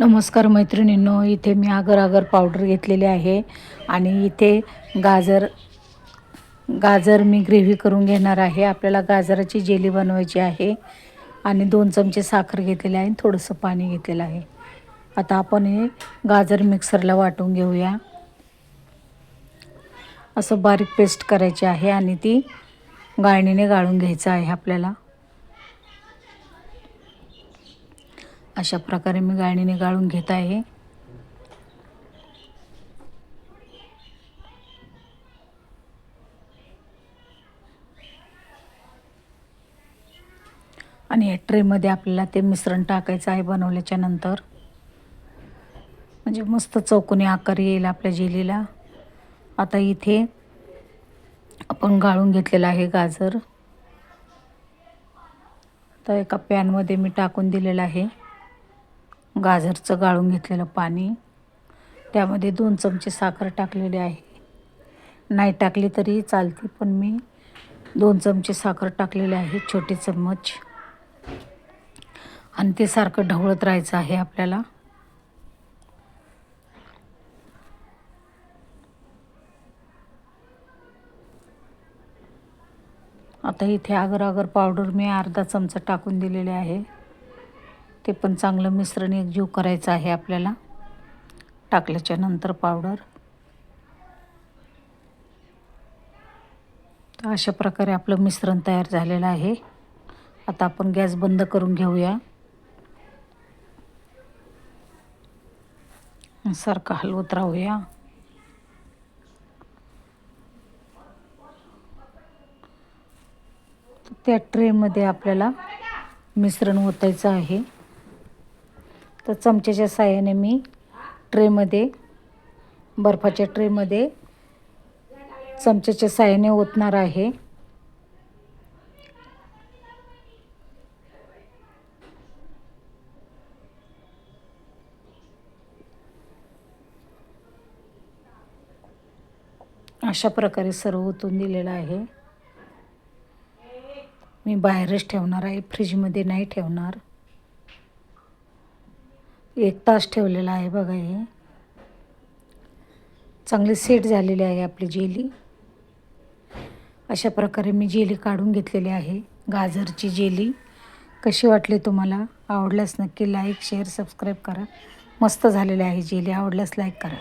नमस्कार मैत्रिणींनो, इथे मी आगर आगर पावडर घेतलेली आहे आणि इथे गाजर मी ग्रेव्ही करून घेणार आहे। आपल्याला गाजराची जेली बनवायची आहे आणि 2 चमचे साखर घेतलेली आहे, थोडंसं पाणी घेतलेलं आहे। आता आपण हे गाजर मिक्सरला वाटून घेऊया। असं बारीक पेस्ट करायची आहे आणि ती गाळणीने गाळून घ्यायचं आहे आपल्याला। अशा प्रकारे मी गाळणीने गाळून घेत आहे। आणि या ट्रेमध्ये आपल्याला ते मिश्रण टाकायचं आहे बनवल्याच्या नंतर, म्हणजे मस्त चौकोनी आकार येईल आपल्या जेलीला। आता इथे आपण गाळून घेतलेला आहे गाजर। तर एका पॅनमध्ये मी टाकून दिलेलं आहे गाजरचं गाळून घेतलेलं पाणी। त्यामध्ये 2 चमचे साखर टाकलेली आहे, नाही टाकली तरी चालते, पण मी 2 चमचे साखर टाकलेले आहे, छोटे चम्मच। आणि ते सारखं ढवळत राहायचं आहे आपल्याला। आता इथे आगर आगर पावडर मी अर्धा चमचा टाकून दिलेले आहे। ते पण चांगलं मिश्रण एकजीव करायचं आहे आपल्याला टाकल्याच्या नंतर पावडर। तर अशा प्रकारे आपलं मिश्रण तयार झालेलं आहे। आता आपण गॅस बंद करून घेऊया। सारखं हलवत राहूया। त्या ट्रेमध्ये आपल्याला मिश्रण ओतायचं आहे। तर चमच्याच्या साहाय्याने मी बर्फाच्या ट्रेमध्ये चमच्याच्या साहाय्याने ओतणार आहे। अशा प्रकारे सर्व ओतून दिलेलं आहे। मी बाहेरच ठेवणार आहे, फ्रीजमध्ये नाही ठेवणार। 1 तास ठेवलेला आहे बघा। हे चांगली सेट झालेली आहे आपली जेली। अशा प्रकारे मी जेली काढून घेतलेली आहे, गाजरची जेली। कशी वाटली तुम्हाला? आवडल्यास नक्की लाईक शेअर सबस्क्राईब करा। मस्त झालेली आहे जेली, आवडल्यास लाईक करा।